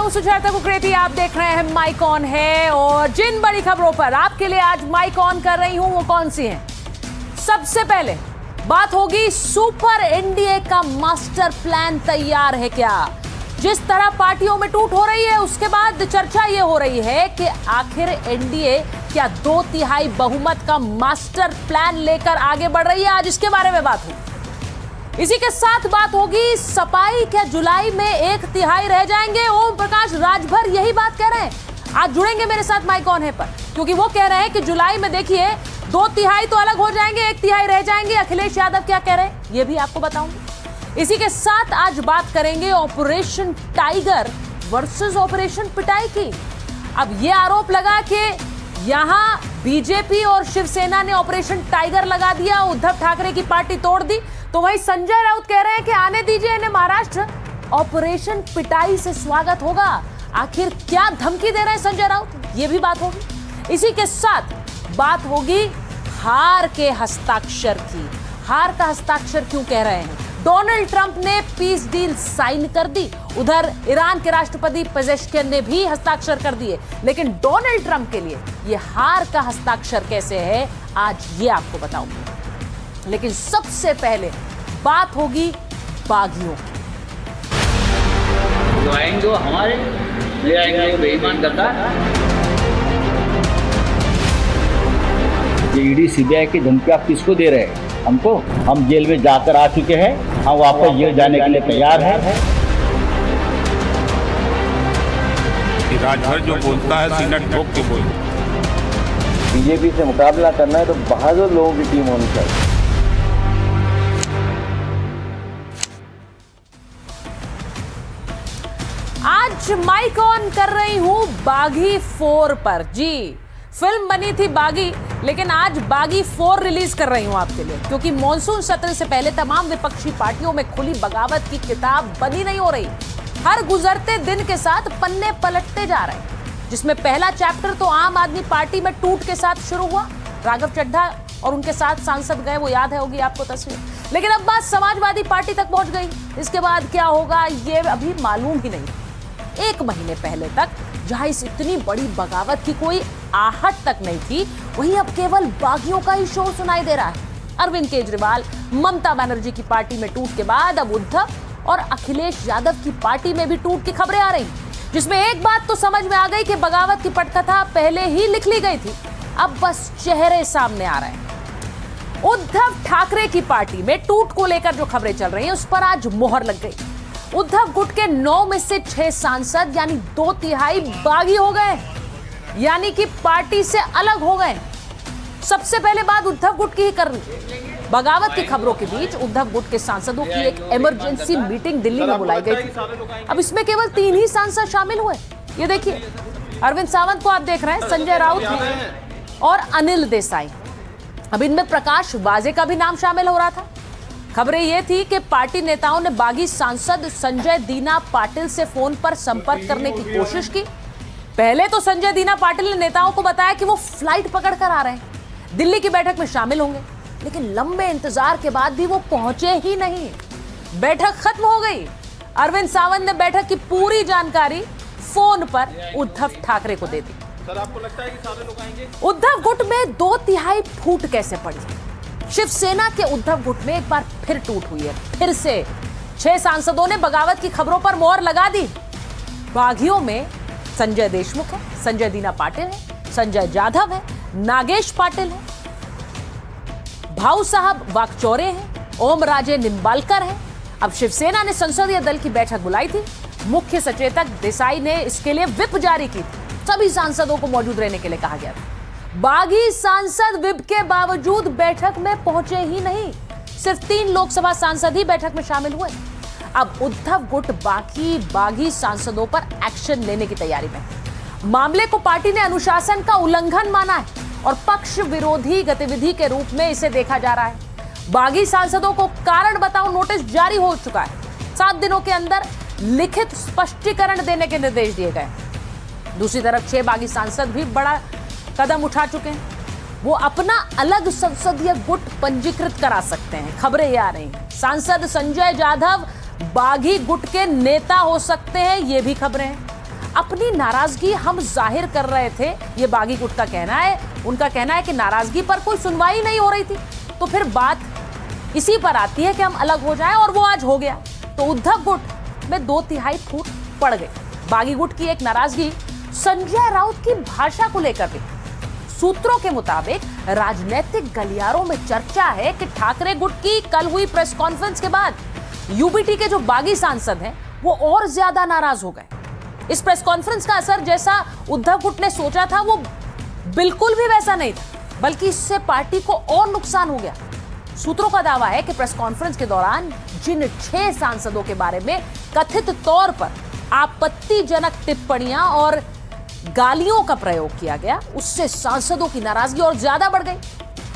हूं सुजाता कुकरेती, आप देख रहे हैं माइक ऑन है और जिन बड़ी खबरों पर आपके लिए आज माइक ऑन कर रही हूं वो कौन सी हैं। सबसे पहले बात होगी सुपर एनडीए का मास्टर प्लान तैयार है क्या। जिस तरह पार्टियों में टूट हो रही है उसके बाद चर्चा ये हो रही है कि आखिर एनडीए क्या 2/3 बहुमत का मास्टर प्लान लेकर आगे बढ़ रही है। आज इसके बारे में बात होगी। इसी के साथ बात होगी सपाई क्या जुलाई में 1/3 रह जाएंगे। ओम प्रकाश राजभर यही बात कह रहे हैं। आज जुड़ेंगे मेरे साथ माइक ऑन है पर, क्योंकि वो कह रहे हैं कि जुलाई में देखिए 2/3 तो अलग हो जाएंगे, 1/3 रह जाएंगे। अखिलेश यादव क्या कह रहे हैं ये भी आपको बताऊंगी। इसी के साथ आज बात करेंगे ऑपरेशन टाइगर वर्सेस ऑपरेशन पिटाई की। अब ये आरोप लगा कि यहां बीजेपी और शिवसेना ने ऑपरेशन टाइगर लगा दिया, उद्धव ठाकरे की पार्टी तोड़ दी, तो वहीं संजय राउत कह रहे हैं कि आने दीजिए इन्हें महाराष्ट्र, ऑपरेशन पिटाई से स्वागत होगा। आखिर क्या धमकी दे रहे हैं संजय राउत, ये भी बात होगी। इसी के साथ बात होगी हार के हस्ताक्षर की। हार का हस्ताक्षर क्यों कह रहे हैं? डोनाल्ड ट्रंप ने पीस डील साइन कर दी, उधर ईरान के राष्ट्रपति पेजेश्किन ने भी हस्ताक्षर कर दिए, लेकिन डोनाल्ड ट्रंप के लिए यह हार का हस्ताक्षर कैसे है आज ये आपको बताऊंगी। लेकिन सबसे पहले बात होगी बागियों की। जो आएंगे वो हमारे, ले आएंगे वो बेईमान गद्दार। ईडी सीबीआई की धमकी आप किसको दे रहे हैं? हमको। हम जेल में जाकर आ चुके हैं, हम वापस जेल जाने के लिए तैयार हैं। राजभर जो बोलता है सीना ठोक के बोलता है। बीजेपी से मुकाबला करना है तो बहादुर लोगों की टीम होनी चाहिए। आज माइक ऑन कर रही हूं बागी 4 पर। जी, फिल्म बनी थी बागी, लेकिन आज बागी 4 रिलीज कर रही हूं आपके लिए, क्योंकि मॉनसून सत्र से पहले तमाम विपक्षी पार्टियों में खुली बगावत की किताब बनी नहीं हो रही। हर गुजरते दिन के साथ पन्ने पलटते जा रहे हैं, जिसमें पहला चैप्टर तो आम आदमी पार्टी में टूट के साथ शुरू हुआ। राघव चड्ढा और उनके साथ सांसद गए, वो याद है होगी आपको तस्वीर। लेकिन अब बात समाजवादी पार्टी तक पहुंच गई। इसके बाद क्या होगा ये अभी मालूम ही नहीं। 1 महीने पहले तक जहां इस इतनी बड़ी बगावत की कोई आहट तक नहीं थी, वहीं अब केवल बागियों का ही शोर सुनाई दे रहा है। अरविंद केजरीवाल, ममता बनर्जी की पार्टी में टूट के बाद अब उद्धव और अखिलेश यादव की पार्टी में भी टूट की खबरें आ रही, जिसमें एक बात तो समझ में आ गई कि बगावत की पटकथा पहले ही लिख ली गई थी, अब बस चेहरे सामने आ रहे हैं। उद्धव ठाकरे की पार्टी में टूट को लेकर जो खबरें चल रही हैं उस पर आज मोहर लग गई। उद्धव गुट के 9 में से 6 सांसद यानी 2/3 बागी हो गए, यानी कि पार्टी से अलग हो गए। सबसे पहले बात उद्धव गुट की ही कर रही। बगावत की खबरों के बीच उद्धव गुट के सांसदों की एक इमरजेंसी मीटिंग दिल्ली में बुलाई गई थी। अब इसमें केवल 3 ही सांसद शामिल हुए। ये देखिए, अरविंद सावंत को आप देख रहे हैं, संजय राउत और अनिल देसाई। अब इनमें प्रकाश वाजे का भी नाम शामिल हो रहा था। खबरें यह थी कि पार्टी नेताओं ने बागी सांसद संजय दीना पाटिल से फोन पर संपर्क करने की कोशिश की। पहले तो संजय दीना पाटिल ने नेताओं को बताया कि वो फ्लाइट पकड़कर आ रहे हैं, दिल्ली की बैठक में शामिल होंगे, लेकिन लंबे इंतजार के बाद भी वो पहुंचे ही नहीं। बैठक खत्म हो गई। अरविंद सावंत ने बैठक की पूरी जानकारी फोन पर उद्धव ठाकरे को दे दी। सर, आपको लगता है कि सारे लोग आएंगे? उद्धव गुट में 2/3 फूट कैसे पड़ी? शिवसेना के उद्धव गुट में एक बार फिर टूट हुई है। फिर से 6 सांसदों ने बगावत की खबरों पर मोहर लगा दी। बागियों में संजय देशमुख है, संजय दीना पाटिल है, संजय जाधव है, नागेश पाटिल है, भाऊ साहब वाकचौरे हैं, ओम राजे निंबालकर हैं। अब शिवसेना ने संसदीय दल की बैठक बुलाई थी। मुख्य सचेतक देसाई ने इसके लिए व्हिप जारी की थी। सभी सांसदों को मौजूद रहने के लिए कहा गया था। बागी सांसद व्हिप के बावजूद बैठक में पहुंचे ही नहीं। सिर्फ 3 लोकसभा सांसद ही बैठक में शामिल हुए। अब उद्धव गुट बाकी बागी सांसदों पर एक्शन लेने की तैयारी में। मामले को पार्टी ने अनुशासन का उल्लंघन माना है और पक्ष विरोधी गतिविधि के रूप में इसे देखा जा रहा है। बागी सांसदों को कारण बताओ नोटिस जारी हो चुका है। 7 दिनों के अंदर लिखित स्पष्टीकरण देने के निर्देश दिए गए। दूसरी तरफ 6 बागी सांसद भी बड़ा कदम उठा चुके हैं। वो अपना अलग संसदीय गुट पंजीकृत करा सकते हैं। खबरें ये आ रही हैं, सांसद संजय जाधव बागी गुट के नेता हो सकते हैं, ये भी खबरें हैं। अपनी नाराजगी हम जाहिर कर रहे थे, ये बागी गुट का कहना है। उनका कहना है कि नाराजगी पर कोई सुनवाई नहीं हो रही थी, तो फिर बात इसी पर आती है कि हम अलग हो जाएं, और वो आज हो गया। तो उद्धव गुट में 2/3 फूट पड़ गए। बागी गुट की एक नाराजगी संजय राउत की भाषा को लेकर भी। सूत्रों के मुताबिक राजनीतिक गलियारों में चर्चा है कि ठाकरे गुट की कल हुई प्रेस कॉन्फ्रेंस के बाद यूबीटी के जो बागी सांसद हैं वो और ज्यादा नाराज हो गए। इस प्रेस कॉन्फ्रेंस का असर जैसा उद्धव गुट ने सोचा था वो बिल्कुल भी वैसा नहीं था, बल्कि इससे पार्टी को और नुकसान हो गया। सूत्रों का दावा है कि प्रेस कॉन्फ्रेंस के दौरान जिन 6 सांसदों के बारे में कथित तौर पर आपत्तिजनक टिप्पणियां और गालियों का प्रयोग किया गया, उससे सांसदों की नाराजगी और ज्यादा बढ़ गई।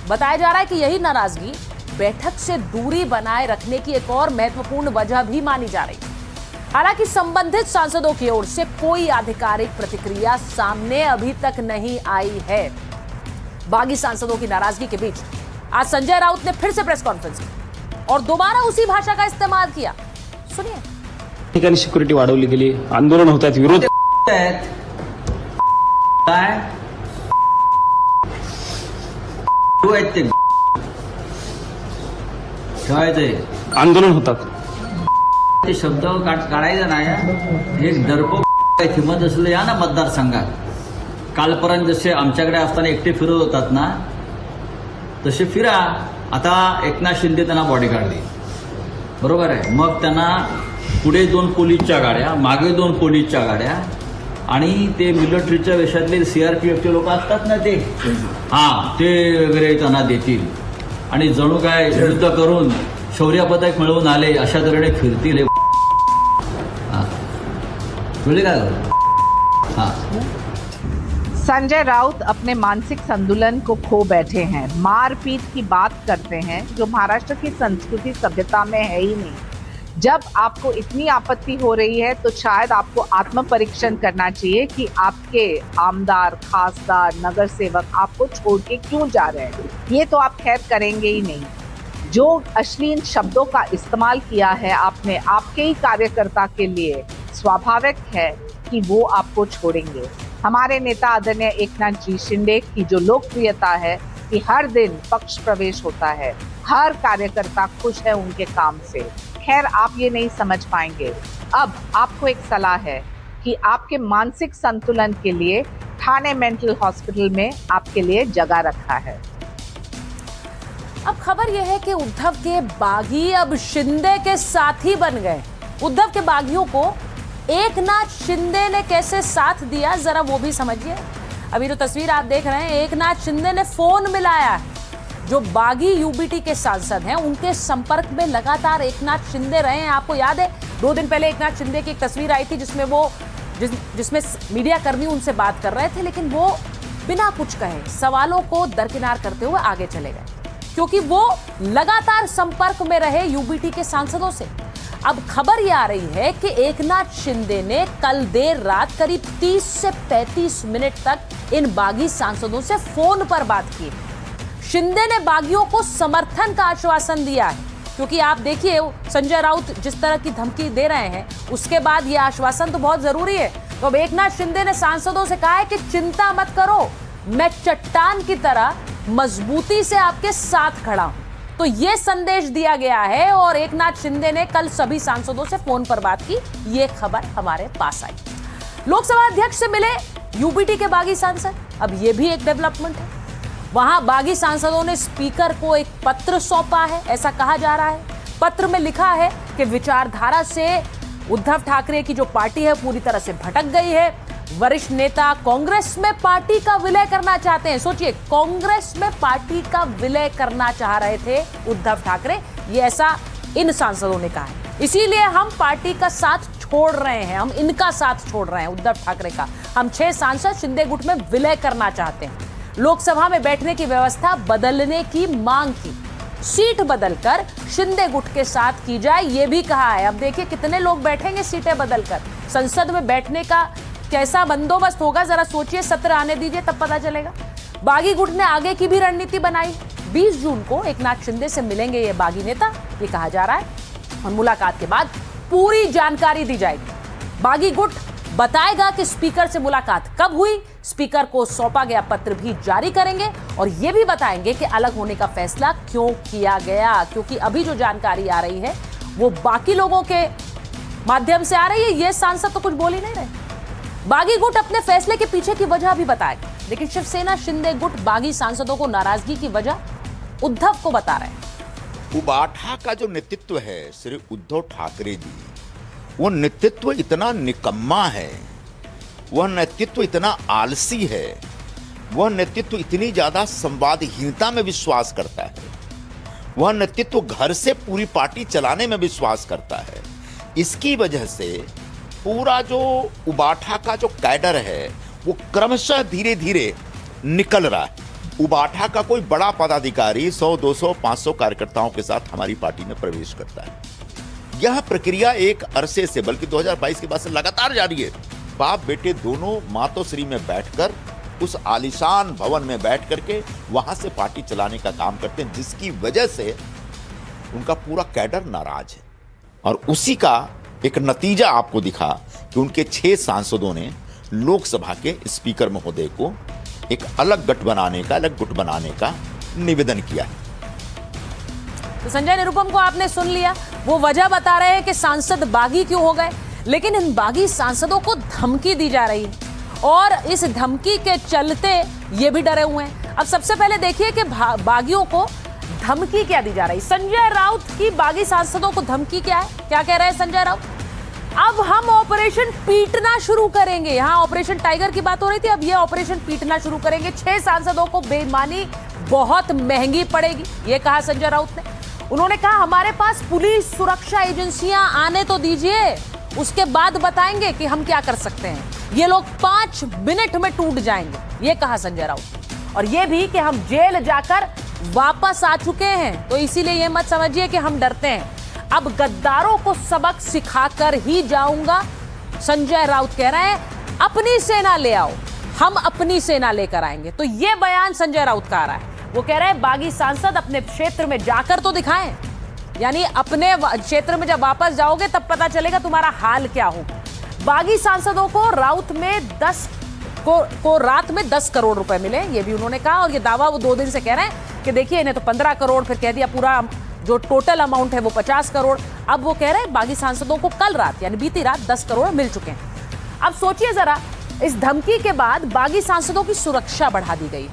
बताया जा रहा है कि यही नाराजगी बैठक से दूरी बनाए रखने की एक और महत्वपूर्ण वजह भी मानी जा रही है। हालांकि संबंधित सांसदों की ओर से कोई आधिकारिक प्रतिक्रिया सामने अभी तक नहीं आई है। बागी सांसदों की नाराजगी के बीच आज संजय राउत ने फिर से प्रेस कॉन्फ्रेंस की और दोबारा उसी भाषा का इस्तेमाल किया। सुनिए। ठिकाणी सिक्युरिटी वाढवली गेली, आंदोलन होत आहेत, विरोध काय ठेवायचंय आंदोलन होतात. ते शब्द काढायचा नाही. एक दर्पो किंमत असलं या ना मतदारसंघात कालपर्यंत जसे आमच्याकडे असताना एकटे फिरत होतात ना तसे फिरा. आता एकनाथ शिंदे त्यांना बॉडीगार्ड देईल, बरोबर आहे. मग त्यांना पुढे 2 पोलीसच्या गाड्या, मागे 2 पोलीसच्या गाड्या आणि ते मिलिटरीच्या वेशातले सीआरपीएफचे लोक असतात ना ते ते वगैरे त्यांना देतील आणि जणू काय युद्ध करून शौर्य पदक मिळवून आले अशा तऱ्हेने फिरतील. संजय राउत अपने मानसिक संतुलन को खो बैठे हैं, मारपीट की बात करते हैं जो महाराष्ट्र की संस्कृति सभ्यता में है ही नहीं. जब आपको इतनी आपत्ति हो रही है तो शायद आपको आत्म परीक्षण करना चाहिए कि आपके आमदार, खासदार, नगर सेवक आपको छोड़ के क्यों जा रहे हैं. ये तो आप खैर करेंगे ही नहीं. जो अश्लील शब्दों का इस्तेमाल किया है आपने आपके ही कार्यकर्ता के लिए, स्वाभाविक है कि वो आपको छोड़ेंगे. हमारे नेता आदरणीय एकनाथ जी शिंदे की जो लोकप्रियता है कि हर दिन पक्ष प्रवेश होता है, हर कार्यकर्ता खुश है उनके काम से. खैर आप ये नहीं समझ पाएंगे. अब आपको एक सलाह है कि आपके मानसिक संतुलन के लिए ठाणे मेंटल हॉस्पिटल में आपके लिए जगह रखा है. अब खबर यह है कि उद्धव के बागी अब शिंदे के साथी बन गए. उद्धव के बागियों को एकनाथ शिंदे ने कैसे साथ दिया, जरा वो भी समझिए. अभी जो तस्वीर आप देख रहे हैं, एकनाथ शिंदे ने फोन मिलाया है. जो बागी यूबीटी के सांसद हैं उनके संपर्क में लगातार एकनाथ शिंदे रहे हैं. आपको याद है 2 दिन पहले एकनाथ शिंदे की एक तस्वीर आई थी जिसमें मीडिया कर्मी उनसे बात कर रहे थे, लेकिन वो बिना कुछ कहे सवालों को दरकिनार करते हुए आगे चले गए, क्योंकि वो लगातार संपर्क में रहे यूबीटी के सांसदों से. अब खबर यह आ रही है कि एकनाथ शिंदे ने कल देर रात करीब 30 से 35 मिनट तक इन बागी सांसदों से फोन पर बात की. शिंदे ने बागियों को समर्थन का आश्वासन दिया है, क्योंकि आप देखिए संजय राउत जिस तरह की धमकी दे रहे हैं उसके बाद यह आश्वासन तो बहुत जरूरी है. तो अब एकनाथ शिंदे ने सांसदों से कहा है कि चिंता मत करो, मैं चट्टान की तरह मजबूती से आपके साथ खड़ा हूं. तो यह संदेश दिया गया है और एकनाथ शिंदे ने कल सभी सांसदों से फोन पर बात की. यह खबर हमारे पास आई. लोकसभा अध्यक्ष से मिले यूबीटी के बागी सांसद. अब यह भी एक डेवलपमेंट है. वहां बागी सांसदों ने स्पीकर को एक पत्र सौंपा है, ऐसा कहा जा रहा है. पत्र में लिखा है कि विचारधारा से उद्धव ठाकरे की जो पार्टी है पूरी तरह से भटक गई है. वरिष्ठ नेता कांग्रेस में पार्टी का विलय करना चाहते हैं. सोचिए, कांग्रेस में पार्टी का विलय करना चाह रहे थे उद्धव ठाकरे. ये ऐसा इन सांसदों ने कहा है. इसीलिए हम पार्टी का साथ छोड़ रहे हैं, हम इनका साथ छोड़ रहे हैं उद्धव ठाकरे का. हम 6 सांसद शिंदे गुट में विलय करना चाहते हैं. लोकसभा में बैठने की व्यवस्था बदलने की मांग की. सीट बदलकर शिंदे गुट के साथ की जाए, यह भी कहा है. अब देखिए कितने लोग बैठेंगे सीटें बदलकर. संसद में बैठने का कैसा बंदोबस्त होगा, जरा सोचिए. सत्र आने दीजिए तब पता चलेगा. बागी गुट ने आगे की भी रणनीति बनाई. 20 जून को एकनाथ शिंदे से मिलेंगे ये बागी नेता, ये कहा जा रहा है. और मुलाकात के बाद पूरी जानकारी दी जाएगी. बागी गुट बताएगा कि स्पीकर से मुलाकात कब हुई, स्पीकर को सौंपा गया पत्र भी जारी करेंगे और यह भी बताएंगे कि अलग होने का फैसला क्यों किया गया, क्योंकि अभी जो जानकारी आ रही है वो बाकी लोगों के माध्यम से आ रही है। ये सांसद तो कुछ बोल ही नहीं रहे। बागी गुट अपने फैसले के पीछे की वजह भी बताएगा, लेकिन शिवसेना शिंदे गुट बागी सांसदों को नाराजगी की वजह उद्धव को बता रहे हैं। उबाठा का जो नेतृत्व है श्री उद्धव ठाकरे जी, वो नेतृत्व इतना निकम्मा है, वह नेतृत्व इतना आलसी है, वह नेतृत्व इतनी ज्यादा संवादहीनता में विश्वास करता है, वह नेतृत्व घर से पूरी पार्टी चलाने में विश्वास करता है। इसकी वजह से पूरा जो उबाठा का जो कैडर है वो क्रमशः धीरे धीरे निकल रहा है। उबाठा का कोई बड़ा पदाधिकारी 100, 200, 500 कार्यकर्ताओं के साथ हमारी पार्टी में प्रवेश करता है। यह प्रक्रिया एक अरसे से, बल्कि 2022 के बाद से लगातार जारी है। बाप बेटे दोनों मातोश्री में बैठकर, उस आलीशान भवन में बैठ करके वहां से पार्टी चलाने का काम करते हैं, जिसकी वजह से उनका पूरा कैडर नाराज है। और उसी का एक नतीजा आपको दिखा कि उनके 6 सांसदों ने लोकसभा के स्पीकर महोदय को एक अलग गुट बनाने का निवेदन किया है। तो संजय निरुपम को आपने सुन लिया, वो वजह बता रहे हैं कि सांसद बागी क्यों हो गए, लेकिन इन बागी सांसदों को धमकी दी जा रही है और इस धमकी के चलते ये भी डरे हुए हैं। अब सबसे पहले देखिए कि बागियों को धमकी क्या दी जा रही। संजय राउत की बागी सांसदों को धमकी क्या है, क्या कह रहे हैं संजय राउत? अब हम ऑपरेशन पीटना शुरू करेंगे। यहां ऑपरेशन टाइगर की बात हो रही थी, अब ये ऑपरेशन पीटना शुरू करेंगे। 6 सांसदों को बेईमानी बहुत महंगी पड़ेगी, ये कहा संजय राउत ने। उन्होंने कहा हमारे पास पुलिस सुरक्षा एजेंसियां आने तो दीजिए, उसके बाद बताएंगे कि हम क्या कर सकते हैं। ये लोग 5 मिनट में टूट जाएंगे, ये कहा संजय राउत। और ये भी कि हम जेल जाकर वापस आ चुके हैं, तो इसीलिए ये मत समझिए कि हम डरते हैं, अब गद्दारों को सबक सिखाकर ही जाऊंगा। संजय राउत कह रहे हैं अपनी सेना ले आओ, हम अपनी सेना लेकर आएंगे। तो ये बयान संजय राउत का आ रहा है। वो कह रहे हैं बागी सांसद अपने क्षेत्र में जाकर तो दिखाएं, यानी अपने क्षेत्र में जब वापस जाओगे तब पता चलेगा तुम्हारा हाल क्या होगा। बागी सांसदों को रात में 10 करोड़ रुपए मिले, ये भी उन्होंने कहा। और ये दावा वो 2 दिन से कह रहे हैं कि देखिए इन्हें तो 15 करोड़, फिर कह दिया पूरा जो टोटल अमाउंट है वो 50 करोड़। अब वो कह रहे हैं बागी सांसदों को कल रात यानी बीती रात 10 करोड़ मिल चुके हैं। अब सोचिए जरा, इस धमकी के बाद बागी सांसदों की सुरक्षा बढ़ा दी गई,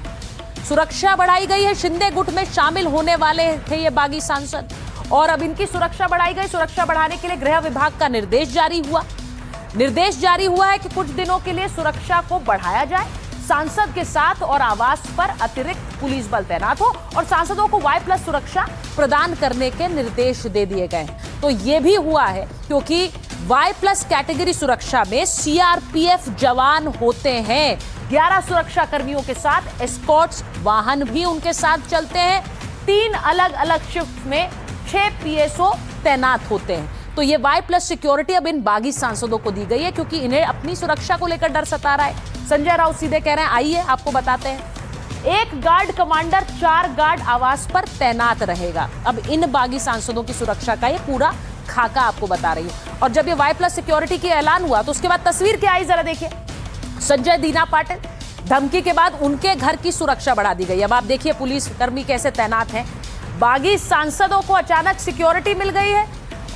सुरक्षा बढ़ाई गई है। शिंदे गुट में शामिल होने वाले थे ये बागी सांसद और अब इनकी सुरक्षा बढ़ाई गई। सुरक्षा बढ़ाने के लिए गृह विभाग का निर्देश जारी हुआ है कि कुछ दिनों के लिए सुरक्षा को बढ़ाया जाए, सांसद के साथ और आवास पर अतिरिक्त पुलिस बल तैनात हो और सांसदों को Y+ सुरक्षा प्रदान करने के निर्देश दे दिए गए। तो ये भी हुआ है क्योंकि Y+ कैटेगरी सुरक्षा में CRPF जवान होते हैं। 11 सुरक्षा कर्मियों के साथ एस्कॉर्ट्स वाहन भी उनके साथ चलते हैं। 3 अलग अलग शिफ्ट में 6 PSO तैनात होते हैं। तो ये Y+ सिक्योरिटी अब इन बागी सांसदों को दी गई है क्योंकि इन्हें अपनी सुरक्षा को लेकर डर सता रहा है। संजय राउत सीधे कह रहे हैं आइए आपको बताते हैं। 1 गार्ड कमांडर 4 गार्ड आवास पर तैनात रहेगा। अब इन बागी सांसदों की सुरक्षा का ये पूरा खाका आपको बता रही हूं। और जब ये Y+ सिक्योरिटी की ऐलान हुआ तो उसके बाद तस्वीर क्या आई जरा देखिए। संजय दीना पाटिल, धमकी के बाद उनके घर की सुरक्षा बढ़ा दी गई। अब आप देखिए पुलिस कर्मी कैसे तैनात हैं। बागी सांसदों को अचानक सिक्योरिटी मिल गई है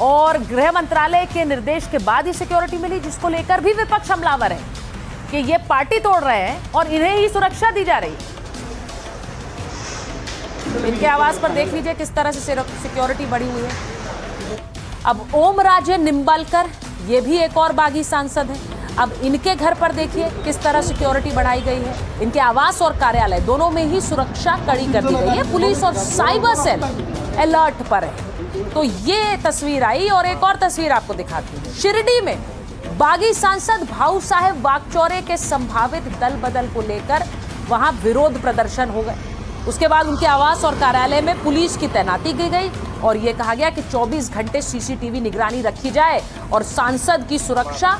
और गृह मंत्रालय के निर्देश के बाद ही सिक्योरिटी मिली, जिसको लेकर भी विपक्ष हमलावर है कि ये पार्टी तोड़ रहे हैं और इन्हें ही सुरक्षा दी जा रही है। इनके आवास पर देख लीजिए किस तरह से सिक्योरिटी बढ़ी हुई है। अब ओम राजे निंबालकर, ये भी एक और बागी सांसद हैं। अब इनके घर पर देखिए किस तरह सिक्योरिटी बढ़ाई गई है। इनके आवास और कार्यालय दोनों में ही सुरक्षा कड़ी कर दी गई है। पुलिस और साइबर सेल अलर्ट पर है। तो ये तस्वीर आई और एक और तस्वीर आपको दिखाती हूँ। शिरडी में बागी सांसद भाऊ साहेब वाकचौरे के संभावित दल बदल को लेकर वहां विरोध प्रदर्शन हो गए। उसके बाद उनके आवास और कार्यालय में पुलिस की तैनाती की गई और यह कहा गया कि 24 घंटे CCTV निगरानी रखी जाए और सांसद की सुरक्षा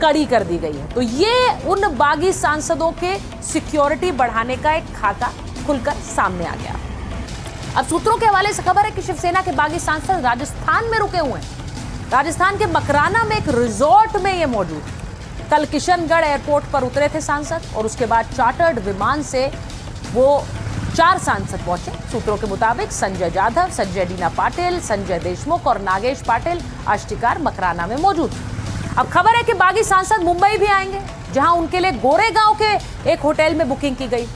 कड़ी कर दी गई है। तो ये उन बागी सांसदों के सिक्योरिटी बढ़ाने का एक खाका खुलकर सामने आ गया। अब सूत्रों के हवाले से खबर है कि शिवसेना के बागी सांसद राजस्थान में रुके हुए हैं। राजस्थान के मकराना में एक रिजॉर्ट में ये मौजूद है। कल किशनगढ़ एयरपोर्ट पर उतरे थे सांसद और उसके बाद चार्टर्ड विमान से वो 4 सांसद पहुंचे। सूत्रों के मुताबिक संजय जाधव, संजय डीना पाटिल, संजय देशमुख और नागेश पाटिल अष्टिकार मकराना में मौजूद। अब खबर है कि बागी सांसद मुंबई भी आएंगे, जहां उनके लिए गोरेगांव के एक होटल में बुकिंग की गई।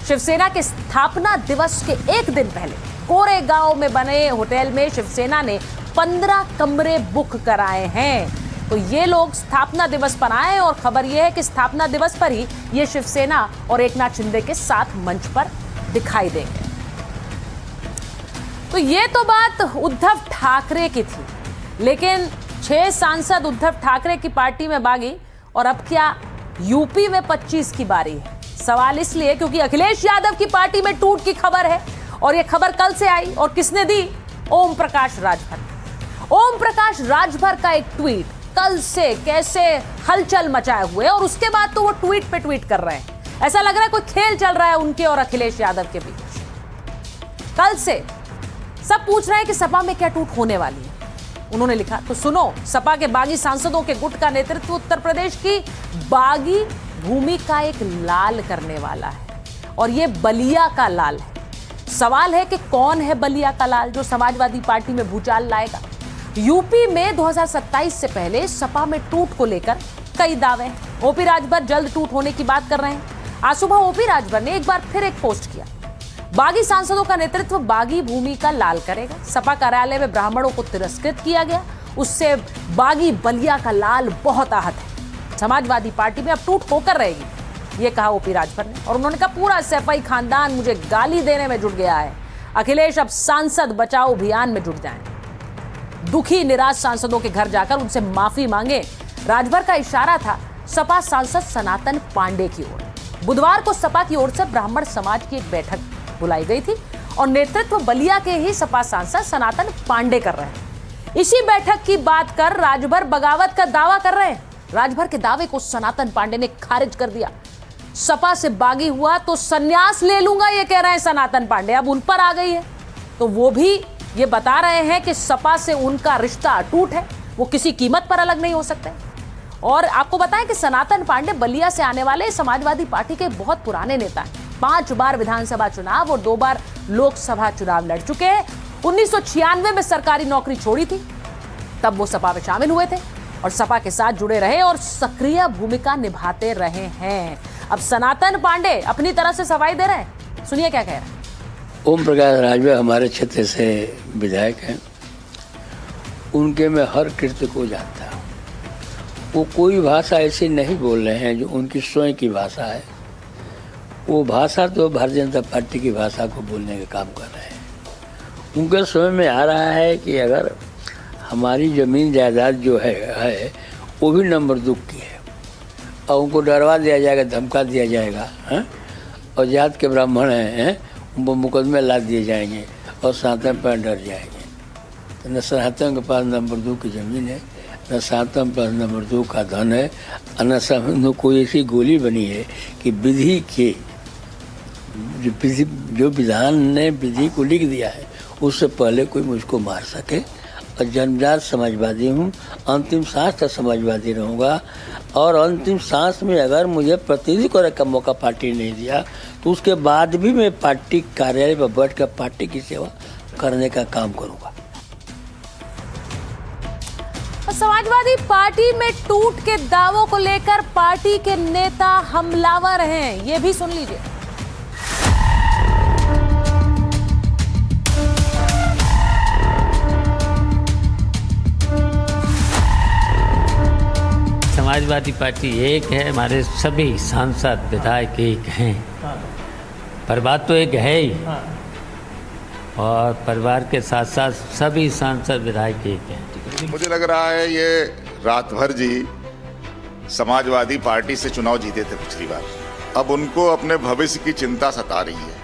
शिवसेना के स्थापना दिवस के एक दिन पहले गोरेगांव में बने होटल में शिवसेना ने 15 कमरे बुक कराए हैं। तो ये लोग स्थापना दिवस पर आए और खबर यह है कि स्थापना दिवस पर ही ये शिवसेना और एकनाथ शिंदे के साथ मंच पर दिखाई देंगे। तो ये तो बात उद्धव ठाकरे की थी, लेकिन 6 सांसद उद्धव ठाकरे की पार्टी में बागी और अब क्या यूपी में 25 की बारी है। सवाल इसलिए क्योंकि अखिलेश यादव की पार्टी में टूट की खबर है और ये खबर कल से आई और किसने दी? ओम प्रकाश राजभर। ओम प्रकाश राजभर का एक ट्वीट कल से कैसे हलचल मचाए हुए और उसके बाद तो वो ट्वीट पे ट्वीट कर रहे हैं। ऐसा लग रहा है कोई खेल चल रहा है उनके और अखिलेश यादव के बीच। कल से सब पूछ रहे हैं कि सपा में क्या टूट होने वाली है। उन्होंने लिखा, तो सुनो, सपा के बागी सांसदों के गुट का नेतृत्व उत्तर प्रदेश की बागी भूमि का एक लाल करने वाला है और ये बलिया का लाल है। सवाल है कि कौन है बलिया का लाल जो समाजवादी पार्टी में भूचाल लाएगा। यूपी में 2027 से पहले सपा में टूट को लेकर कई दावे हैं। ओपी राजभर जल्द टूट होने की बात कर रहे हैं। आज सुबह ओपी राजभर ने एक बार फिर एक पोस्ट किया, बागी सांसदों का नेतृत्व बागी भूमि का लाल करेगा। सपा कार्यालय में ब्राह्मणों को तिरस्कृत किया गया, उससे बागी बलिया का लाल बहुत आहत है। समाजवादी पार्टी में अब टूट होकर रहेगी, ये कहा ओपी राजभर ने। और उन्होंने कहा, पूरा सैफई खानदान मुझे गाली देने में जुट गया है। अखिलेश अब सांसद बचाओ अभियान में जुट जाएं। दुखी निराश सांसदों के घर जाकर उनसे माफी मांगे। राजभर का इशारा था सपा सांसद सनातन पांडे की ओर। बुधवार को सपा की ओर से ब्राह्मण समाज की एक बैठक बुलाई गई थी और नेतृत्व बलिया के ही सपा सांसद सनातन पांडे कर रहे हैं। इसी बैठक की बात कर राजभर बगावत का दावा कर रहे हैं। राजभर के दावे को सनातन पांडे ने खारिज कर दिया। सपा से बागी हुआ तो संन्यास ले लूंगा, ये कह रहे हैं सनातन पांडे। अब उन पर आ गई है तो वो भी ये बता रहे हैं कि सपा से उनका रिश्ता अटूट है, वो किसी कीमत पर अलग नहीं हो सकते। और आपको बताएं कि सनातन पांडे बलिया से आने वाले समाजवादी पार्टी के बहुत पुराने नेता हैं। 5 बार विधानसभा चुनाव और 2 बार लोकसभा चुनाव लड़ चुके हैं। 1996 में सरकारी नौकरी छोड़ी थी, तब वो सपा में शामिल हुए थे और सपा के साथ जुड़े रहे और सक्रिय भूमिका निभाते रहे हैं। अब सनातन पांडे अपनी तरह से सफाई दे रहे हैं, सुनिए क्या कह रहे हैं। ओम प्रकाश राजभर हमारे क्षेत्र से विधायक हैं, उनके मैं हर कृत्य को जानता हूँ। वो कोई भाषा ऐसी नहीं बोल रहे हैं जो उनकी स्वयं की भाषा है। वो भाषा तो भारतीय जनता पार्टी की भाषा को बोलने का काम कर रहे हैं। उनके समझ में आ रहा है कि अगर हमारी ज़मीन जायदाद जो है वो भी नंबर 2 की है और उनको डरवा दिया जाएगा, धमका दिया जाएगा, हैं? और जात के ब्राह्मण हैं, उनको मुकदमे ला दिए जाएंगे और सनातन पर डर जाएंगे। तो न सनातन के पास नंबर 2 की ज़मीन है, न सनातन पर नंबर 2 का धन है, न समझो कोई ऐसी गोली बनी है कि विधि के जो विधान ने विधि को लिख दिया है उससे पहले कोई मुझको मार सके। और जन्मजात समाजवादी हूँ, अंतिम सांस तक समाजवादी रहूँगा। और अंतिम सांस में अगर मुझे प्रतिनिधि करने का मौका पार्टी ने दिया तो उसके बाद भी मैं पार्टी कार्यालय पर बैठकर पार्टी की सेवा करने का काम करूँगा। समाजवादी पार्टी में टूट के दावों को लेकर पार्टी के नेता हमलावर हैं, ये भी सुन लीजिए। समाजवादी पार्टी एक है, हमारे सभी सांसद विधायक एक हैं। परिवार तो एक है ही, और परिवार के साथ साथ सभी सांसद विधायक एक हैं। मुझे लग रहा है ये रात भर जी समाजवादी पार्टी से चुनाव जीते थे पिछली बार, अब उनको अपने भविष्य की चिंता सता रही है,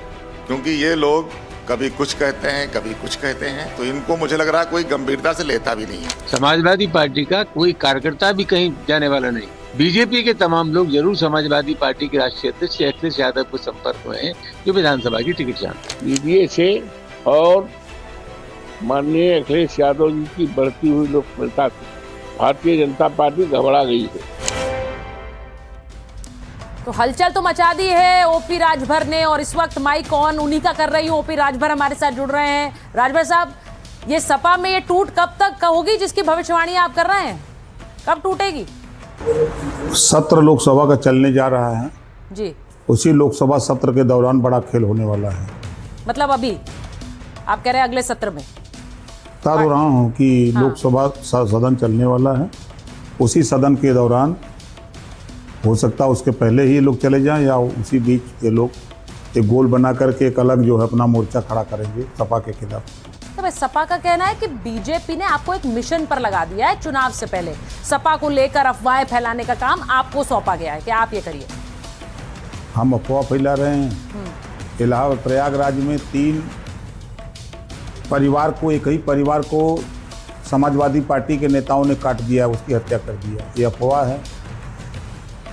क्योंकि ये लोग कभी कुछ कहते हैं कभी कुछ कहते हैं, तो इनको मुझे लग रहा है कोई गंभीरता से लेता भी नहीं है। समाजवादी पार्टी का कोई कार्यकर्ता भी कहीं जाने वाला नहीं। बीजेपी के तमाम लोग जरूर समाजवादी पार्टी के राष्ट्रीय अध्यक्ष अखिलेश यादव को संपर्क में हैं, जो विधानसभा की टिकट चाहते हैं। यूपीए से और माननीय अखिलेश यादव जी की बढ़ती हुई लोकप्रियता से भारतीय जनता पार्टी घबरा गई है। तो हलचल तो मचा दी है ओपी राजभर ने, और इस वक्त माइक ऑन उन्हीं का कर रही हूँ। ओपी राजभर हमारे साथ जुड़ रहे हैं। राजभर साहब, ये सपा में ये टूट कब तक होगी जिसकी भविष्यवाणी आप कर रहे हैं, कब टूटेगी? सत्र लोकसभा का चलने जा रहा है जी, उसी लोकसभा सत्र के दौरान बड़ा खेल होने वाला है। मतलब अभी आप कह रहे हैं अगले सत्र में? बता तो रहा हूँ कि लोकसभा सदन चलने वाला है, उसी सदन के दौरान हो सकता है उसके पहले ही लोग चले जाएं या उसी बीच ये लोग एक गोल बना करके एक अलग जो है अपना मोर्चा खड़ा करेंगे सपा के खिलाफ। तो सपा का कहना है कि बीजेपी ने आपको एक मिशन पर लगा दिया है, चुनाव से पहले सपा को लेकर अफवाहें फैलाने का काम आपको सौंपा गया है कि आप ये करिए। हम अफवाह फैला रहे हैं? इलाहाबाद प्रयागराज में 3 परिवार को, एक ही परिवार को समाजवादी पार्टी के नेताओं ने काट दिया, उसकी हत्या कर दिया, ये अफवाह है।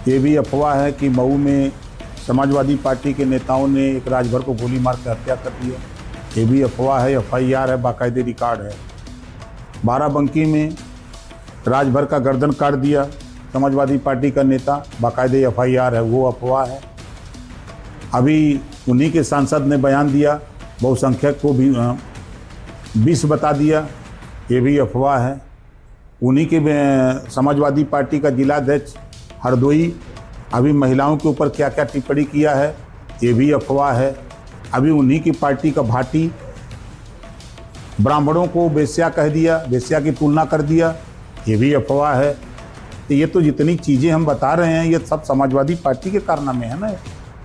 ये भी अफवाह है कि मऊ में समाजवादी पार्टी के नेताओं ने एक राजभर को गोली मार कर हत्या कर दिया, ये भी अफवाह है। FIR है, बाकायदे रिकॉर्ड है। बाराबंकी में राजभर का गर्दन काट दिया समाजवादी पार्टी का नेता, बाकायदे FIR है, वो अफवाह है। अभी उन्हीं के सांसद ने बयान दिया, बहुसंख्यक को भी 20 बता दिया, ये भी अफवाह है। उन्हीं के समाजवादी पार्टी का जिलाध्यक्ष हरदोई अभी महिलाओं के ऊपर क्या क्या टिप्पणी किया है, ये भी अफवाह है। अभी उन्हीं की पार्टी का भाटी ब्राह्मणों को वेश्या कह दिया, वेश्या की तुलना कर दिया, ये भी अफवाह है। तो ये तो जितनी चीज़ें हम बता रहे हैं ये सब समाजवादी पार्टी के कारनामे है ना,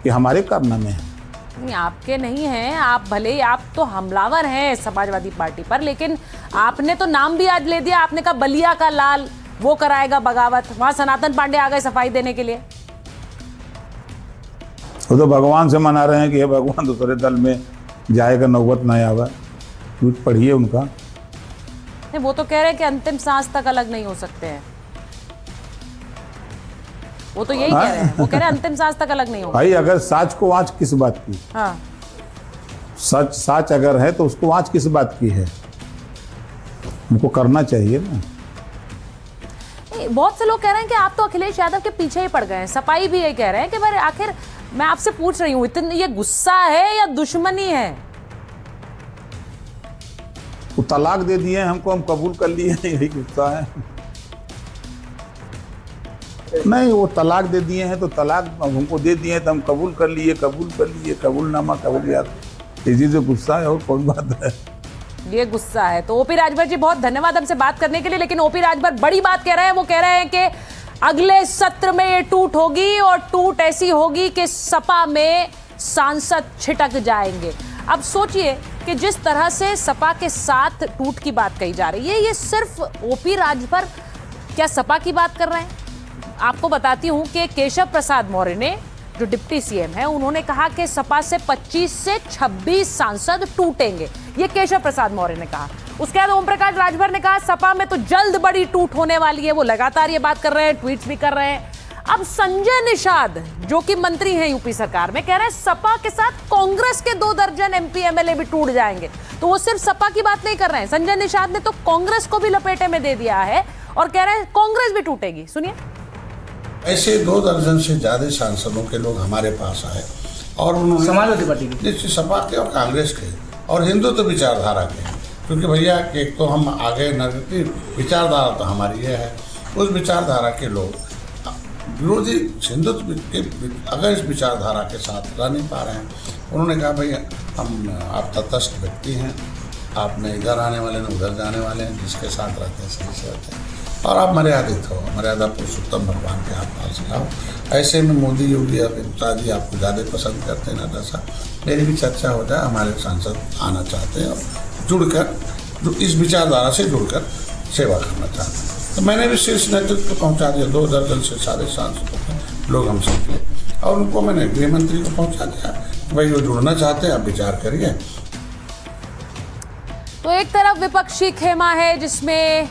कि हमारे कारनामे हैं। नहीं, आपके नहीं हैं, आप भले ही आप तो हमलावर हैं समाजवादी पार्टी पर, लेकिन आपने तो नाम भी आज ले दिया। आपने कहा बलिया का लाल वो कराएगा बगावत, वहां सनातन पांडे आ गए सफाई देने के लिए। वो तो भगवान से मना रहे हैं कि हे भगवान दूसरे दल में जाएगा, नौबत न आवे। ट्वीट पढ़िए उनका। नहीं, वो तो कह रहे हैं कि अंतिम सांस तक अलग नहीं हो सकते हैं, वो तो यही कह रहे हैं। वो कह रहे हैं अंतिम सांस तक अलग नहीं होगा। भाई अगर साच को आँच किस बात की? हाँ, साच अगर है तो उसको आँच किस बात की है? उनको करना चाहिए ना। बहुत से लोग कह रहे हैं कि आप तो अखिलेश यादव के पीछे ही पड़ गए हैं। सपाई भी यही कह रहे हैं कि भाई आखिर मैं आपसे पूछ रही हूँ, इतनी ये गुस्सा है या दुश्मनी है? वो तलाक दे दिए हमको, हम कबूल कर लिए, यही गुस्सा है। नहीं, वो तलाक दे दिए हैं तो तलाक हमको दे दिए हैं तो हम कबूल कर लिए, कबूलनामा कबूलियत, इसी से गुस्सा है और कौन बात है? ये गुस्सा है। तो ओपी राजभर जी बहुत धन्यवाद हमसे बात करने के लिए, लेकिन ओपी राजभर बड़ी बात कह रहे हैं। वो कह रहे हैं कि अगले सत्र में ये टूट होगी, और टूट ऐसी होगी कि सपा में सांसद छिटक जाएंगे। अब सोचिए कि जिस तरह से सपा के साथ टूट की बात कही जा रही है, ये सिर्फ ओपी राजभर क्या सपा की बात कर रहे हैं? आपको बताती हूं कि केशव प्रसाद मौर्य ने, जो डिप्टी सीएम है, उन्होंने कहा कि सपा से 25 से 26 सांसद टूटेंगे। ये केशव प्रसाद मौर्य ने कहा। उसके बाद ओम प्रकाश राजभर ने कहा सपा में तो जल्द बड़ी टूट होने वाली है। वो लगातार ये बात कर रहे हैं, ट्वीट्स भी कर रहे हैं। अब संजय निषाद, जो कि मंत्री हैं यूपी सरकार में, कह रहे हैं सपा के साथ कांग्रेस के 2 दर्जन MP MLA भी टूट जाएंगे। तो वो सिर्फ सपा की बात नहीं कर रहे हैं, संजय निषाद ने तो कांग्रेस को भी लपेटे में दे दिया है और कह रहे हैं कांग्रेस भी टूटेगी। सुनिए। ऐसे 2 दर्जन से ज्यादा सांसदों के लोग हमारे पास आए और उन्होंने समाजवादी पार्टी के, सपा के और कांग्रेस के और हिंदुत्व विचारधारा के, क्योंकि भैया एक तो हम आगे नगरीय विचारधारा तो हमारी ये है, उस विचारधारा के लोग विरोधी हिंदुत्व के अगर इस विचारधारा के साथ रह नहीं पा रहे हैं, उन्होंने कहा भैया आप तटस्थ व्यक्ति हैं, आप न इधर आने वाले न उधर जाने वाले हैं, जिसके साथ रहते हैं सही से रहते हैं, और आप मर्यादित हो, मर्यादा पुरुषोत्तम भगवान के आप पास सिखाओ। ऐसे में मोदी योगी अमित शाह जी आपको ज़्यादा पसंद करते हैं ना। ऐसा मेरी भी चर्चा हो जाए, हमारे सांसद आना चाहते हैं और जुड़कर जो इस विचारधारा से जुड़कर सेवा करना चाहते हैं। तो मैंने भी शीर्ष नेतृत्व पहुँचा दिया, 2 दर्जन से सारे सांसदों के लोग हम सब थे, और उनको मैंने गृह मंत्री को पहुँचा दिया, भाई वो जुड़ना चाहते हैं, आप विचार करिए। तो एक तरफ विपक्षी खेमा है जिसमें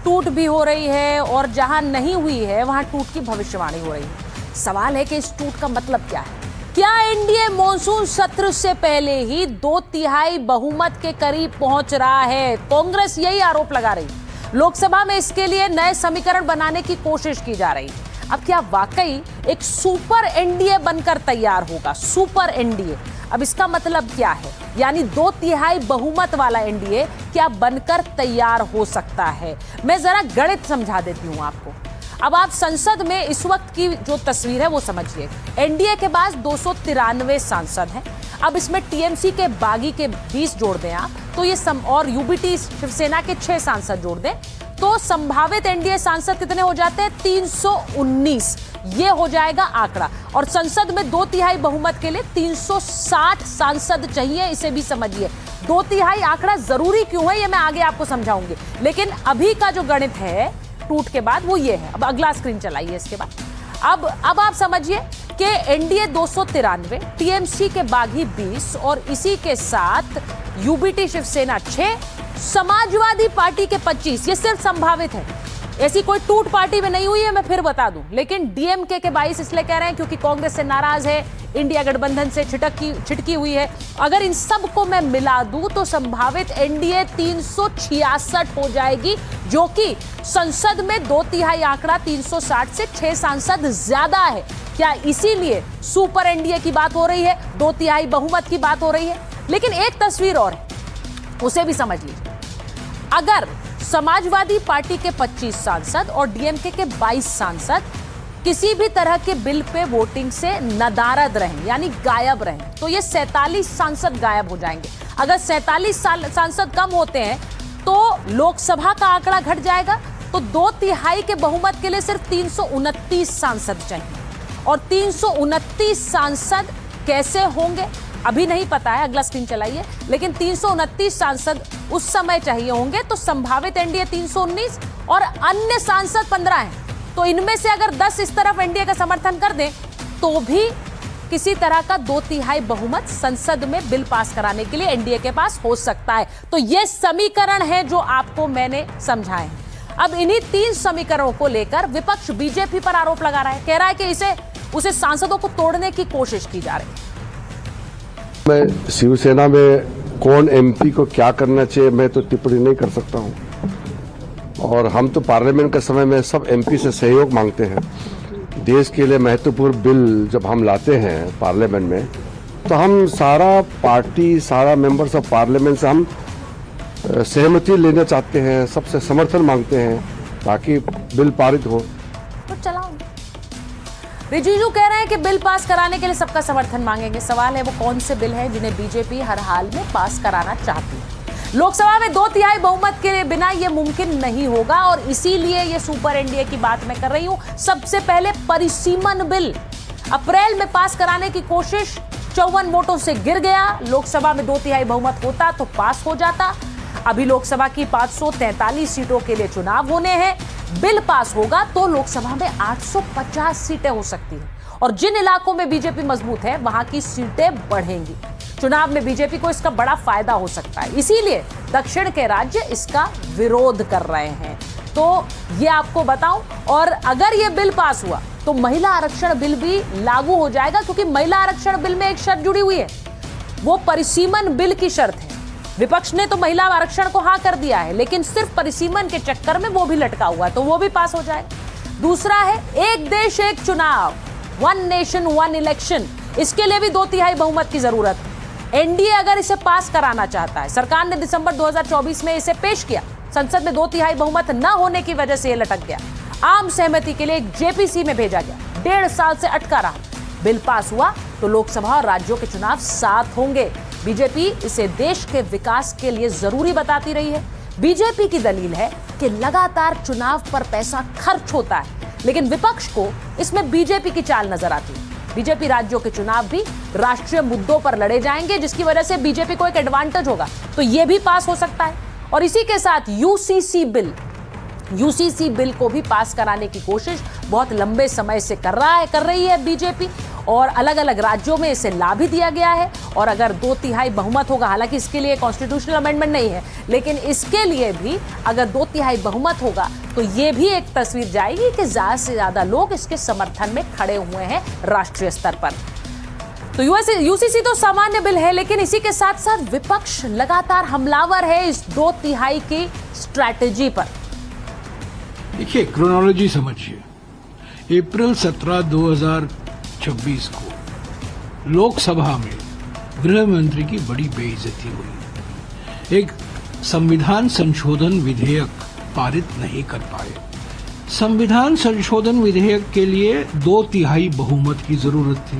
टूट भी हो रही है, और जहां नहीं हुई है वहां टूट की भविष्यवाणी हो रही है। सवाल है कि इस टूट का मतलब क्या है? क्या एनडीए मॉनसून सत्र से पहले ही 2/3 बहुमत के करीब पहुंच रहा है? कांग्रेस यही आरोप लगा रही है। लोकसभा में इसके लिए नए समीकरण बनाने की कोशिश की जा रही है। अब क्या वाकई एक सुपर एनडीए बनकर तैयार होगा? सुपर एनडीए, अब इसका मतलब क्या है? यानी 2/3 बहुमत वाला एनडीए क्या बनकर तैयार हो सकता है? मैं जरा गणित समझा देती हूं आपको। अब आप संसद में इस वक्त की जो तस्वीर है वो समझिए। एनडीए के पास 293 सांसद हैं। अब इसमें टीएमसी के बागी के 20 जोड़ दें आप, तो ये और यूबीटी शिवसेना के 6 सांसद जोड़ दें, तो संभावित एनडीए सांसद कितने हो जाते हैं? 319। ये हो जाएगा आंकड़ा। और संसद में 2/3 बहुमत के लिए 360 सांसद चाहिए, इसे भी समझिए। 2/3 आंकड़ा जरूरी क्यों है ये मैं आगे आपको समझाऊंगी, लेकिन अभी का जो गणित है टूट के बाद वो ये है। अब अगला स्क्रीन चलाइए इसके बाद। अब आप समझिए कि एनडीए 293, टीएमसी के बागी 20 और इसी के साथ यूबीटी शिवसेना 6, समाजवादी पार्टी के 25। ये सिर्फ संभावित है, ऐसी कोई टूट पार्टी में नहीं हुई है, मैं फिर बता दूं। लेकिन डीएमके के 22 इसलिए कह रहे हैं क्योंकि कांग्रेस से नाराज है, इंडिया गठबंधन से छिटकी हुई है। अगर इन सब को मैं मिला दूं तो संभावित एनडीए 366 हो जाएगी, जो कि संसद में 2/3 आंकड़ा 360 से 6 सांसद ज्यादा है। क्या इसीलिए सुपर एनडीए की बात हो रही है, 2/3 बहुमत की बात हो रही है? लेकिन एक तस्वीर और है, उसे भी समझ लीजिए। अगर समाजवादी पार्टी के 25 सांसद और डीएमके के 22 सांसद किसी भी तरह के बिल पे वोटिंग से नदारद रहें, यानी गायब रहें, तो ये 47 सांसद गायब हो जाएंगे। अगर 47 सांसद कम होते हैं तो लोकसभा का आंकड़ा घट जाएगा, तो 2/3 के बहुमत के लिए सिर्फ 329 सांसद चाहिए। और 329 सांसद कैसे होंगे अभी नहीं पता है, अगला स्क्रीन चलाइए। लेकिन 329 सांसद उस समय चाहिए होंगे, तो संभावित एनडीए 319 और अन्य सांसद 15 हैं। तो इनमें से अगर 10 इस तरफ एनडीए का समर्थन कर दें तो भी किसी तरह का 2/3 बहुमत संसद में बिल पास कराने के लिए एनडीए के पास हो सकता है। तो ये समीकरण है जो आपको मैंने समझाए हैं। अब इन्हीं 3 समीकरणों को लेकर विपक्ष बीजेपी पर आरोप लगा रहा है, कह रहा है कि उसे सांसदों को तोड़ने की कोशिश की जा रही है। मैं शिवसेना में कौन एमपी को क्या करना चाहिए मैं तो टिप्पणी नहीं कर सकता हूं, और हम तो पार्लियामेंट के समय में सब एमपी से सहयोग मांगते हैं। देश के लिए महत्वपूर्ण बिल जब हम लाते हैं पार्लियामेंट में, तो हम सारा पार्टी, सारा मेंबर्स ऑफ पार्लियामेंट से हम सहमति लेना चाहते हैं, सबसे समर्थन मांगते हैं ताकि बिल पारित हो। तो चलाओ। रिजिजू कह रहे हैं कि बिल पास कराने के लिए सबका समर्थन मांगेंगे। सवाल है वो कौन से बिल हैं जिन्हें बीजेपी हर हाल में पास कराना चाहती है। लोकसभा में 2/3 बहुमत के बिना यह मुमकिन नहीं होगा, और इसीलिए ये सुपर एनडीए की बात मैं कर रही हूं। सबसे पहले परिसीमन बिल अप्रैल में पास कराने की कोशिश 54 वोटों से गिर गया। लोकसभा में 2/3 बहुमत होता तो पास हो जाता। अभी लोकसभा की 543 सीटों के लिए चुनाव होने हैं। बिल पास होगा तो लोकसभा में 850 सीटें हो सकती हैं, और जिन इलाकों में बीजेपी मजबूत है वहां की सीटें बढ़ेंगी। चुनाव में बीजेपी को इसका बड़ा फायदा हो सकता है, इसीलिए दक्षिण के राज्य इसका विरोध कर रहे हैं। तो ये आपको बताऊं, और अगर ये बिल पास हुआ तो महिला आरक्षण बिल भी लागू हो जाएगा, क्योंकि महिला आरक्षण बिल में एक शर्त जुड़ी हुई है, वो परिसीमन बिल की शर्त है। विपक्ष ने तो महिला आरक्षण को हाँ कर दिया है, लेकिन सिर्फ परिसीमन के चक्कर में वो भी लटका हुआ, तो वो भी पास हो जाए। दूसरा है एक देश एक चुनाव, 1 नेशन 1 इलेक्शन, इसके लिए भी 2/3 बहुमत की जरूरत है। एनडीए अगर इसे पास कराना चाहता है, सरकार ने दिसंबर 2024 में इसे पेश किया, संसद में 2/3 बहुमत न होने की वजह से यह लटक गया। आम सहमति के लिए एक जेपीसी में भेजा गया, 1.5 साल से अटका रहा। बिल पास हुआ तो लोकसभा और राज्यों के चुनाव साथ होंगे। बीजेपी इसे देश के विकास के लिए जरूरी बताती रही है। बीजेपी की दलील है कि लगातार चुनाव पर पैसा खर्च होता है, लेकिन विपक्ष को इसमें बीजेपी की चाल नजर आती है। बीजेपी राज्यों के चुनाव भी राष्ट्रीय मुद्दों पर लड़े जाएंगे, जिसकी वजह से बीजेपी को एक एडवांटेज होगा, तो यह भी पास हो सकता है। और इसी के साथ यूसीसी बिल को भी पास कराने की कोशिश बहुत लंबे समय से कर रही है बीजेपी, और अलग अलग राज्यों में इसे ला भी दिया गया है। और अगर 2/3 बहुमत होगा, हालांकि इसके लिए कॉन्स्टिट्यूशनल अमेंडमेंट नहीं है, लेकिन इसके लिए भी अगर 2/3 बहुमत होगा तो ये भी एक तस्वीर जाएगी कि ज्यादा से ज्यादा लोग इसके समर्थन में खड़े हुए हैं राष्ट्रीय स्तर पर। तो यूसीसी तो सामान्य बिल है, लेकिन इसी के साथ साथ विपक्ष लगातार हमलावर है इस 2/3 की स्ट्रैटेजी पर। देखिए, क्रोनोलॉजी समझिए। अप्रैल 17, 2026 को लोकसभा में गृह मंत्री की बड़ी बेइज्जती हुई। एक संविधान संशोधन विधेयक पारित नहीं कर पाए। संविधान संशोधन विधेयक के लिए 2/3 बहुमत की जरूरत थी।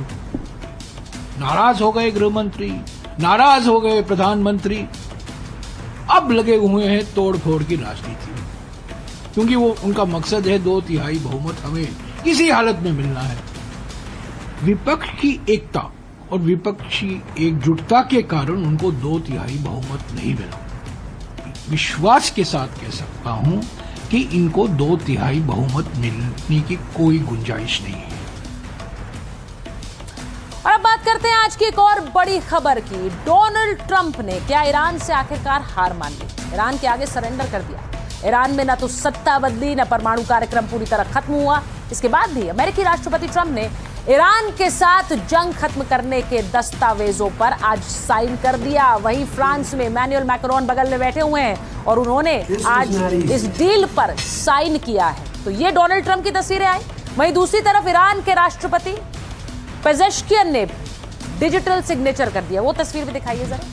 नाराज हो गए गृह मंत्री, नाराज हो गए प्रधानमंत्री। अब लगे हुए हैं तोड़फोड़ की राजनीति में, क्योंकि वो उनका मकसद है 2/3 बहुमत हमें किसी हालत में मिलना है। विपक्ष की एकता और विपक्षी एकजुटता के कारण उनको 2/3 बहुमत नहीं मिला। विश्वास के साथ कह सकता हूं कि इनको 2/3 बहुमत मिलने की कोई गुंजाइश नहीं है। और अब बात करते हैं आज की एक और बड़ी खबर की। डोनाल्ड ट्रंप ने क्या ईरान से आखिरकार हार मान ली, ईरान के आगे सरेंडर कर दिया। ईरान में न तो सत्ता बदली, न परमाणु कार्यक्रम पूरी तरह खत्म हुआ। इसके बाद भी अमेरिकी राष्ट्रपति ट्रंप ने ईरान के साथ जंग खत्म करने के दस्तावेजों पर आज साइन कर दिया। वहीं फ्रांस में इमैनुअल मैक्रोन बगल में बैठे हुए हैं और उन्होंने आज इस डील पर साइन किया है। तो ये डोनाल्ड ट्रंप की तस्वीरें आई। वहीं दूसरी तरफ ईरान के राष्ट्रपति पेजेश्कियन ने डिजिटल सिग्नेचर कर दिया। वो तस्वीर भी दिखाइए जरा,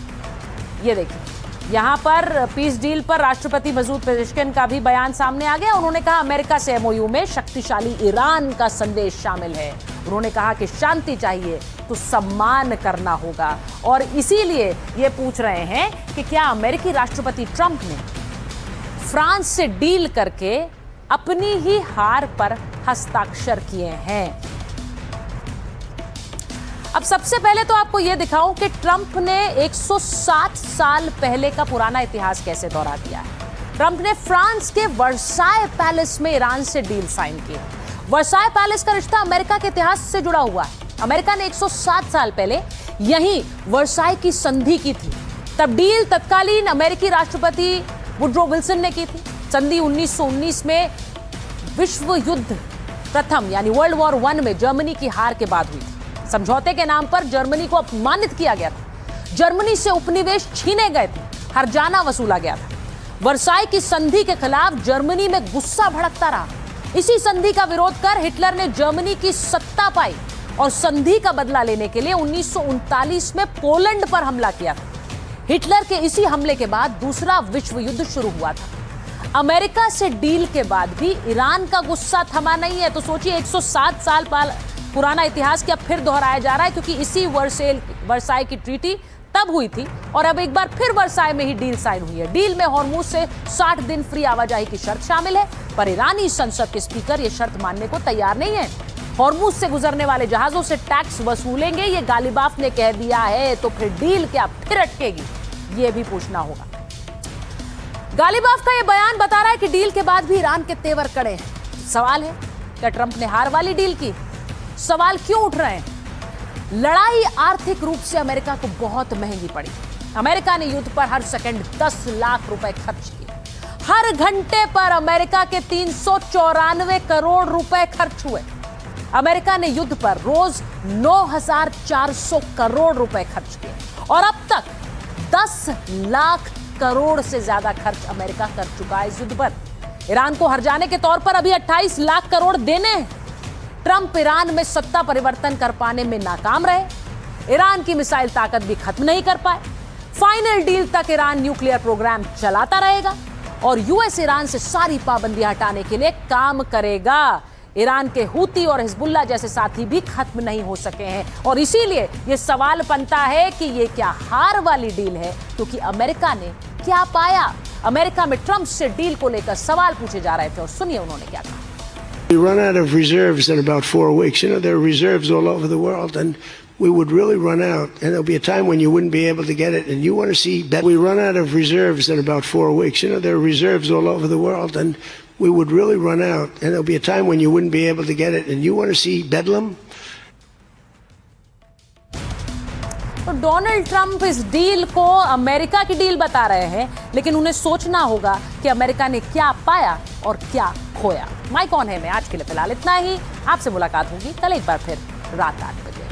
ये देखिए। यहां पर पीस डील पर राष्ट्रपति मसूद पेजेश्कियन का भी बयान सामने आ गया। उन्होंने कहा अमेरिका से एमओयू में शक्तिशाली ईरान का संदेश शामिल है। उन्होंने कहा कि शांति चाहिए तो सम्मान करना होगा, और इसीलिए ये पूछ रहे हैं कि क्या अमेरिकी राष्ट्रपति ट्रंप ने फ्रांस से डील करके अपनी ही हार पर हस्ताक्षर किए हैं। अब सबसे पहले तो आपको यह दिखाऊं कि ट्रंप ने 107 साल पहले का पुराना इतिहास कैसे दोहरा दिया है। ट्रंप ने फ्रांस के वर्साय पैलेस में ईरान से डील साइन की। वर्साय पैलेस का रिश्ता अमेरिका के इतिहास से जुड़ा हुआ है। अमेरिका ने 107 साल पहले यहीं वर्साय की संधि की थी। तब डील तत्कालीन अमेरिकी राष्ट्रपति वुड्रो विल्सन ने की थी। संधि 1919 में विश्व युद्ध प्रथम यानी वर्ल्ड वॉर 1 में जर्मनी की हार के बाद हुई थी। समझौते के नाम पर जर्मनी को अपमानित किया गया था। जर्मनी से उपनिवेश छीने गए थे, हर्जाना वसूला गया था। वर्साय की संधि के खिलाफ जर्मनी में गुस्सा भड़कता रहा। इसी संधि का विरोध कर हिटलर ने जर्मनी की सत्ता पाई और संधि का बदला लेने के लिए 1939 में पोलैंड पर हमला किया था। हिटलर के इसी हमले के बाद दूसरा विश्व युद्ध शुरू हुआ था। अमेरिका से डील के बाद भी ईरान का गुस्सा थमा नहीं है। तो सोचिए 107 साल पुराना इतिहास क्या फिर दोहराया जा रहा है, क्योंकि इसी वर्साय की ट्रीटी तब हुई थी और अब एक बार फिर वर्साय में ही डील साइन हुई है। डील में हॉर्मुज से 60 दिन फ्री आवाजाही की शर्त शामिल है, पर ईरानी संसद के स्पीकर ये शर्त मानने को तैयार नहीं है। हॉर्मुज से गुजरने वाले जहाजों से टैक्स वसूलेंगे, ये गालिबाफ ने कह दिया है। तो फिर डील क्या फिर अटकेगी, ये भी पूछना होगा। गालिबाफ का ये बयान बता रहा है कि डील के बाद भी ईरान के तेवर कड़े हैं। सवाल है, क्या ट्रंप ने हार वाली डील की? सवाल क्यों उठ रहे हैं? लड़ाई आर्थिक रूप से अमेरिका को बहुत महंगी पड़ी। अमेरिका ने युद्ध पर हर सेकंड 10 लाख रुपए खर्च किए। हर घंटे पर अमेरिका के 394 करोड़ रुपए खर्च हुए। अमेरिका ने युद्ध पर रोज 9,400 करोड़ रुपए खर्च किए और अब तक 10 लाख करोड़ से ज्यादा खर्च अमेरिका कर चुका है इस युद्ध पर। ईरान को हर जाने के तौर पर अभी 28 लाख करोड़ देने हैं। ट्रंप ईरान में सत्ता परिवर्तन कर पाने में नाकाम रहे। ईरान की मिसाइल ताकत भी खत्म नहीं कर पाए। फाइनल डील तक ईरान न्यूक्लियर प्रोग्राम चलाता रहेगा और यूएस ईरान से सारी पाबंदियां हटाने के लिए काम करेगा। ईरान के हूती और हिजबुल्लाह जैसे साथी भी खत्म नहीं हो सके हैं और इसीलिए यह सवाल बनता है कि यह क्या हार वाली डील है, क्योंकि अमेरिका ने क्या पाया। अमेरिका में ट्रंप से डील को लेकर सवाल पूछे जा रहे थे और सुनिए उन्होंने क्या कहा। We run out of reserves in about 4 weeks. You know, there are reserves all over the world, and we would really run out. And there'll be a time when you wouldn't be able to get it. And you want to see that we run out of reserves in about 4 weeks. You know, there are reserves all over the world, and we would really run out. And there'll be a time when you wouldn't be able to get it. And you want to see bedlam? तो Donald Trump इस deal को America की deal बता रहे हैं, लेकिन उन्हें सोचना होगा कि अमेरिका ने क्या पाया और क्या खोया। माइक ऑन है में आज के लिए फिलहाल इतना ही। आपसे मुलाकात होगी कल एक बार फिर रात 8 बजे।